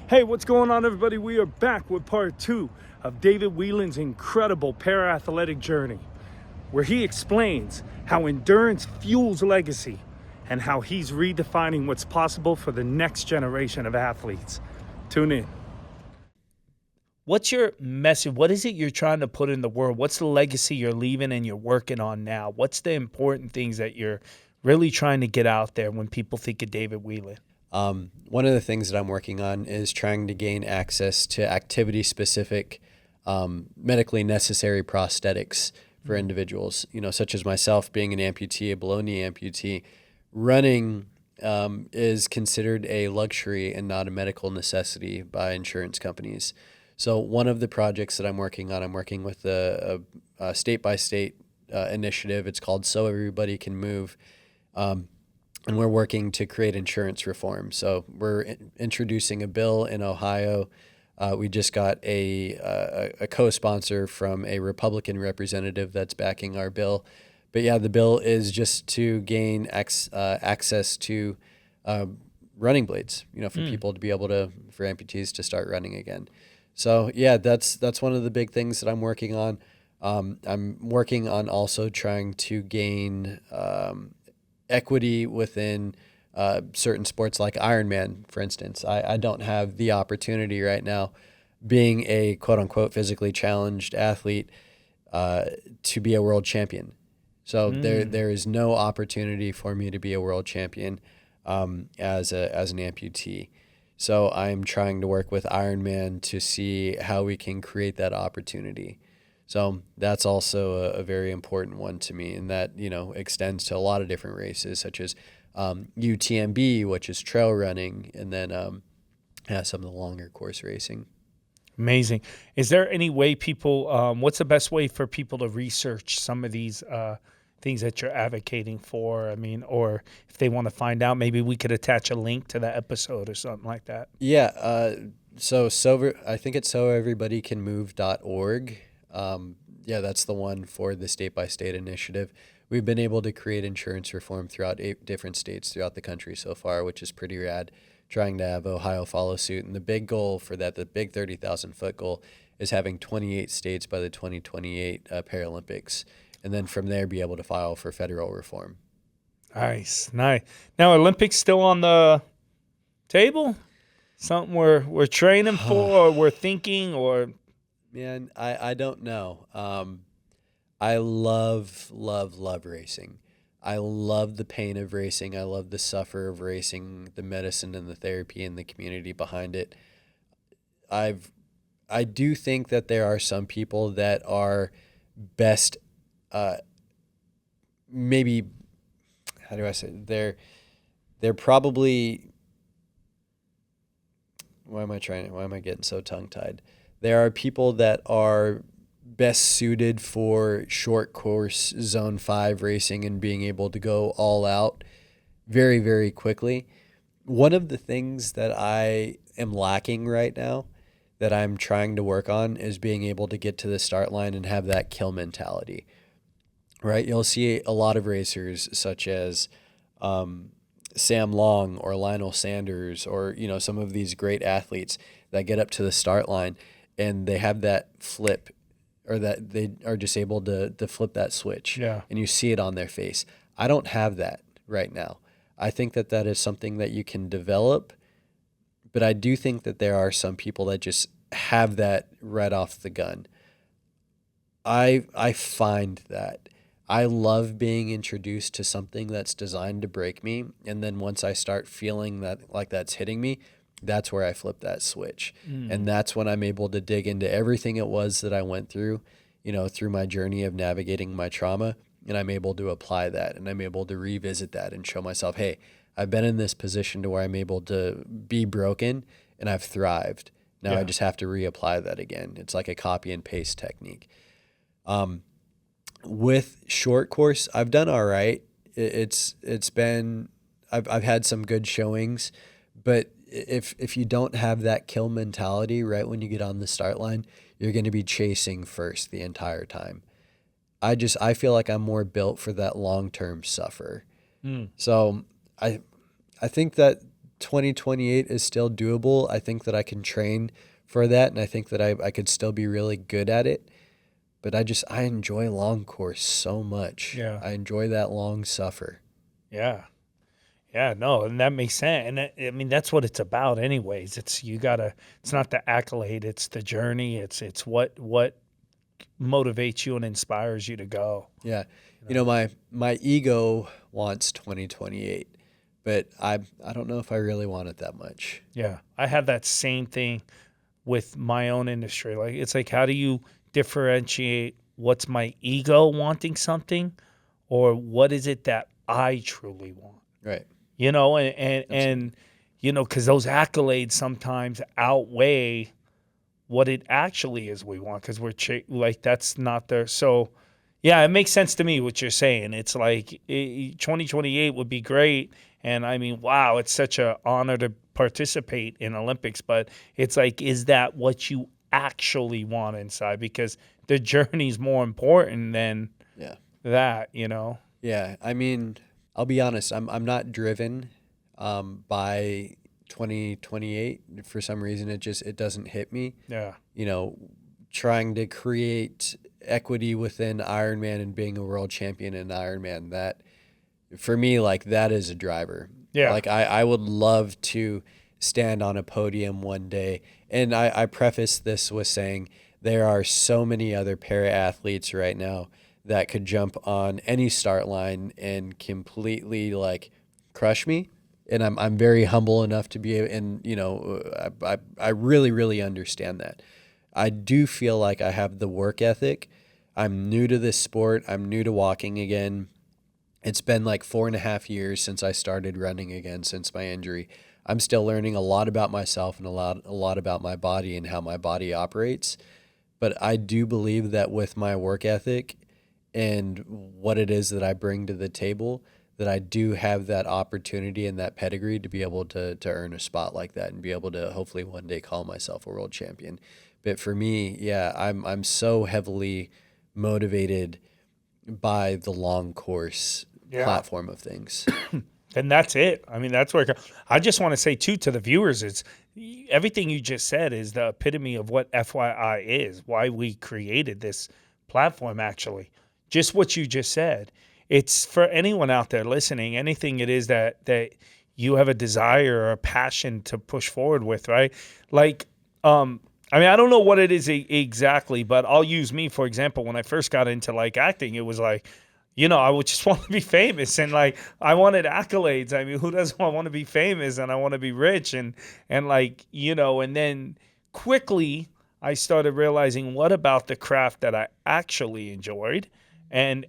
Hey, what's going on, everybody? We are back with part 2 of David Whelan's incredible para-athletic journey, where he explains how endurance fuels legacy and how he's redefining what's possible for the next generation of athletes. Tune in. What's your message? What is it you're trying to put in the world? What's the legacy you're leaving and you're working on now? What's the important things that you're really trying to get out there when people think of David Whelan? One of the things that I'm working on is trying to gain access to activity-specific, medically necessary prosthetics for individuals, such as myself being an amputee, a below-knee amputee. Running is considered a luxury and not a medical necessity by insurance companies. So one of the projects that I'm working with a state-by-state initiative. It's called So Everybody Can Move. And we're working to create insurance reform. So we're introducing a bill in Ohio. We just got a co-sponsor from a Republican representative that's backing our bill. But yeah, the bill is just to gain access to running blades, for people to be able to, for amputees to start running again. So yeah, that's one of the big things that I'm working on. I'm working on also trying to gain equity within certain sports like Ironman, for instance. I don't have the opportunity right now, being a quote-unquote physically challenged athlete, to be a world champion. So there is no opportunity for me to be a world champion as an amputee. So I'm trying to work with Ironman to see how we can create that opportunity. So that's also a very important one to me, and that, extends to a lot of different races, such as UTMB, which is trail running, and then some of the longer course racing. Amazing. Is there any way people, what's the best way for people to research some of these things that you're advocating for? I mean, or if they want to find out, maybe we could attach a link to that episode or something like that. Yeah. So I think it's soeverybodycanmove.org. Yeah, that's the one for the state-by-state initiative. We've been able to create insurance reform throughout 8 different states throughout the country so far, which is pretty rad, trying to have Ohio follow suit. And the big goal for that, the big 30,000-foot goal, is having 28 states by the 2028 Paralympics. And then from there, be able to file for federal reform. Nice. Now, Olympics still on the table? Something we're training for, or we're thinking, or... Man, I don't know. I love racing. I love the pain of racing. I love the suffer of racing, the medicine and the therapy and the community behind it. I do think that there are some people that are best, maybe, how do I say it? They're probably, why am I getting so tongue-tied? There are people that are best suited for short course zone 5 racing and being able to go all out very, very quickly. One of the things that I am lacking right now that I'm trying to work on is being able to get to the start line and have that kill mentality, right? You'll see a lot of racers such as Sam Long or Lionel Sanders or, some of these great athletes that get up to the start line and they have that flip, or that they are just able to flip that switch. Yeah. And you see it on their face. I don't have that right now. I think that is something that you can develop, but I do think that there are some people that just have that right off the gun. I find that I love being introduced to something that's designed to break me, and then once I start feeling that like that's hitting me, that's where I flip that switch. And that's when I'm able to dig into everything it was that I went through, through my journey of navigating my trauma. And I'm able to apply that, and I'm able to revisit that and show myself, hey, I've been in this position to where I'm able to be broken and I've thrived. Now I just have to reapply that again. It's like a copy and paste technique. With short course, I've done all right. It's been, I've had some good showings, but if you don't have that kill mentality right when you get on the start line, you're going to be chasing first the entire time. I feel like I'm more built for that long-term suffer. So I think that 2028 is still doable. I think that I can train for that, and I think that I could still be really good at it. But I enjoy long course so much. Yeah. I enjoy that long suffer. Yeah. Yeah, no, and that makes sense. And I mean, that's what it's about anyways. It's not the accolade, it's the journey. It's what motivates you and inspires you to go. Yeah. You know, my ego wants 2028, but I don't know if I really want it that much. Yeah. I have that same thing with my own industry. Like, it's like, how do you differentiate what's my ego wanting something or what is it that I truly want? Right. You know, and you know, because those accolades sometimes outweigh what it actually is we want, because like, that's not there. So, yeah, it makes sense to me what you're saying. It's like 2028 would be great. And I mean, wow, it's such an honor to participate in Olympics. But it's like, is that what you actually want inside? Because the journey's more important than Yeah. that, you know? Yeah. I mean, I'll be honest, I'm not driven by 2028. For some reason, it doesn't hit me. Yeah. You know, trying to create equity within Ironman and being a world champion in Ironman, that for me, like, that is a driver. Yeah. Like, I would love to stand on a podium one day. And I preface this with saying there are so many other para athletes right now that could jump on any start line and completely, like, crush me. And I'm very humble enough to be able, and, you know, I really, really understand that. I do feel like I have the work ethic. I'm new to this sport. I'm new to walking again. It's been like 4.5 years since I started running again, since my injury. I'm still learning a lot about myself and a lot about my body and how my body operates. But I do believe that with my work ethic and what it is that I bring to the table, that I do have that opportunity and that pedigree to be able to earn a spot like that and be able to hopefully one day call myself a world champion. But for me, yeah, I'm so heavily motivated by the long course platform of things. And that's it. I mean, that's where I just want to say too to the viewers, it's everything you just said is the epitome of what FYI is, why we created this platform. Actually, just what you just said. It's for anyone out there listening, anything it is that you have a desire or a passion to push forward with, right? Like, I mean, I don't know what it is exactly, but I'll use me, for example. When I first got into, like, acting, it was like, you know, I would just want to be famous, and, like, I wanted accolades. I mean, who doesn't want to be famous? And I want to be rich, and like, you know, and then quickly I started realizing, what about the craft that I actually enjoyed? And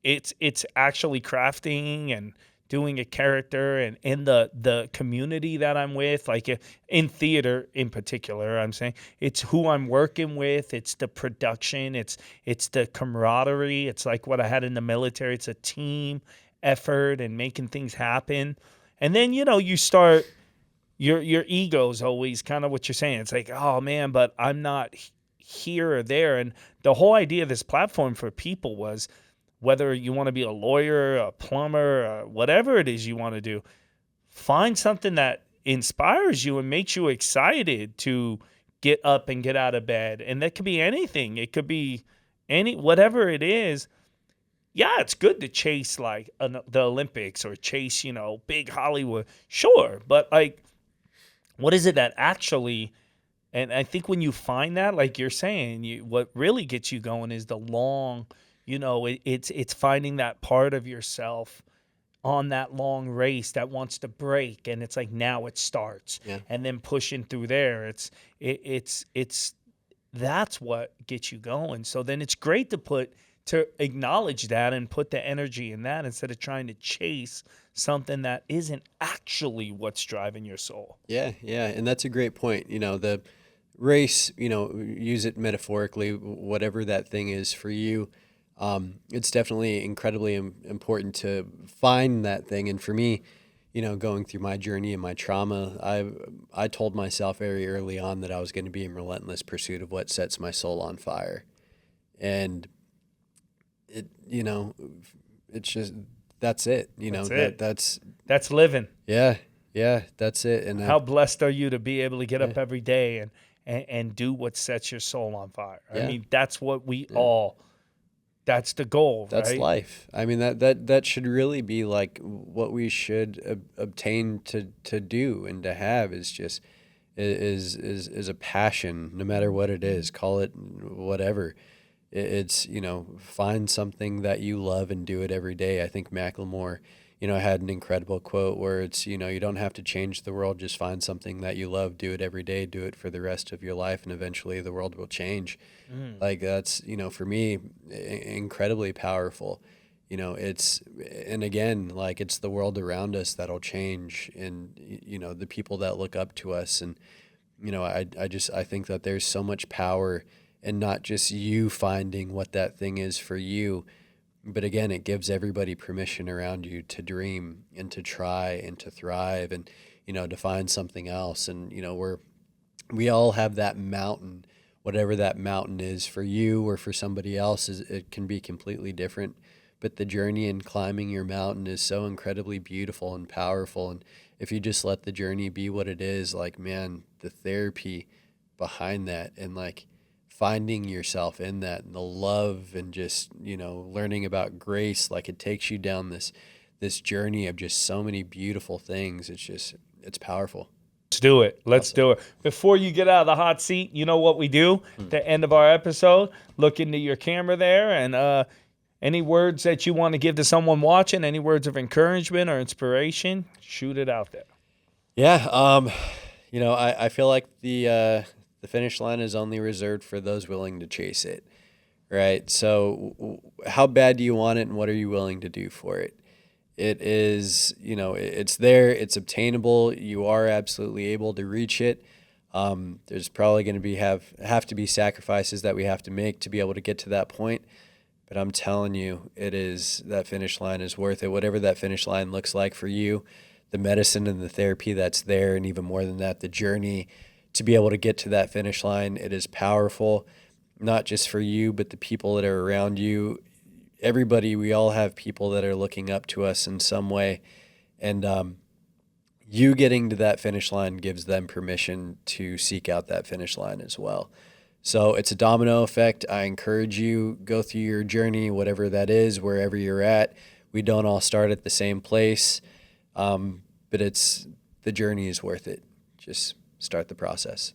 it's actually crafting and doing a character, and in the community that I'm with, like in theater in particular, I'm saying it's who I'm working with, it's the production, it's the camaraderie, it's like what I had in the military. It's a team effort and making things happen. And then, you know, you start, your ego's always kind of what you're saying. It's like, oh man, but I'm not here or there. And the whole idea of this platform for people was, whether you want to be a lawyer, a plumber, whatever it is you want to do, find something that inspires you and makes you excited to get up and get out of bed. And that could be anything. It could be whatever it is. Yeah, it's good to chase, like, the Olympics or chase, you know, big Hollywood. Sure. But, like, what is it that actually, and I think when you find that, like you're saying, what really gets you going is the long, you know, it's finding that part of yourself on that long race that wants to break, and it's like, now it starts. Yeah. And then pushing through there. It's that's what gets you going. So then it's great to acknowledge that and put the energy in that, instead of trying to chase something that isn't actually what's driving your soul. Yeah, yeah, and that's a great point. You know, the race, you know, use it metaphorically, whatever that thing is for you. It's definitely incredibly important to find that thing. And for me, you know, going through my journey and my trauma, I told myself very early on that I was going to be in relentless pursuit of what sets my soul on fire. And it, you know, it's just, that's it. You know, That's it. that's That's living. yeah. Yeah, that's it. And How blessed are you to be able to get up every day and do what sets your soul on fire? Yeah. I mean, that's what we all, that's the goal, that's right? life. I mean, that should really be like what we should obtain to do and to have is just is a passion, no matter what it is. Call it whatever. It's, find something that you love and do it every day. I think Macklemore, had an incredible quote where it's, you don't have to change the world. Just find something that you love, do it every day, do it for the rest of your life, and eventually the world will change. Like that's, for me, incredibly powerful. And again, like it's the world around us that'll change, and, the people that look up to us. And, I think that there's so much power in not just you finding what that thing is for you, but again, it gives everybody permission around you to dream and to try and to thrive and, to find something else. And, we all have that mountain, whatever that mountain is for you or for somebody else, it can be completely different. But the journey in climbing your mountain is so incredibly beautiful and powerful. And if you just let the journey be what it is, like, man, the therapy behind that and like finding yourself in that and the love and just, learning about grace, like it takes you down this journey of just so many beautiful things. It's powerful. Let's do it. Let's do it. Before you get out of the hot seat, you know what we do? At the end of our episode, look into your camera there, and any words that you want to give to someone watching, any words of encouragement or inspiration, shoot it out there. Yeah. I feel like the finish line is only reserved for those willing to chase it, right? So how bad do you want it, and what are you willing to do for it? It is, it's there, it's obtainable. You are absolutely able to reach it. There's probably going to have to be sacrifices that we have to make to be able to get to that point. But I'm telling you, that finish line is worth it. Whatever that finish line looks like for you, the medicine and the therapy that's there, and even more than that, the journey to be able to get to that finish line, it is powerful, not just for you, but the people that are around you. Everybody, we all have people that are looking up to us in some way. And you getting to that finish line gives them permission to seek out that finish line as well. So it's a domino effect. I encourage you, go through your journey, whatever that is, wherever you're at. We don't all start at the same place, but the journey is worth it. Just start the process.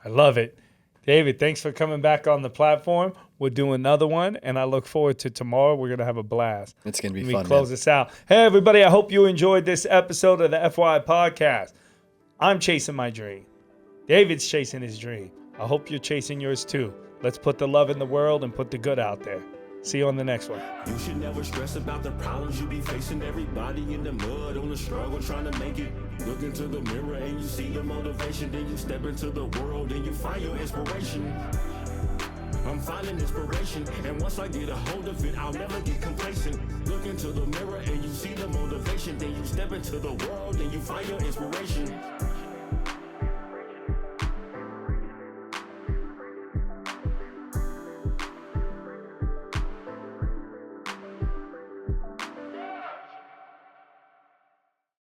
I love it. David, thanks for coming back on the platform. We'll do another one, and I look forward to tomorrow. We're going to have a blast. It's going to be fun. Let me close this out. Hey, everybody, I hope you enjoyed this episode of the FYI Podcast. I'm chasing my dream. David's chasing his dream. I hope you're chasing yours too. Let's put the love in the world and put the good out there. See you on the next one. You should never stress about the problems you be facing. Everybody in the mud on the struggle trying to make it. Look into the mirror and you see the motivation. Then you step into the world and you find your inspiration. I'm finding inspiration, and once I get a hold of it, I'll never get complacent. Look into the mirror and you see the motivation. Then you step into the world and you find your inspiration.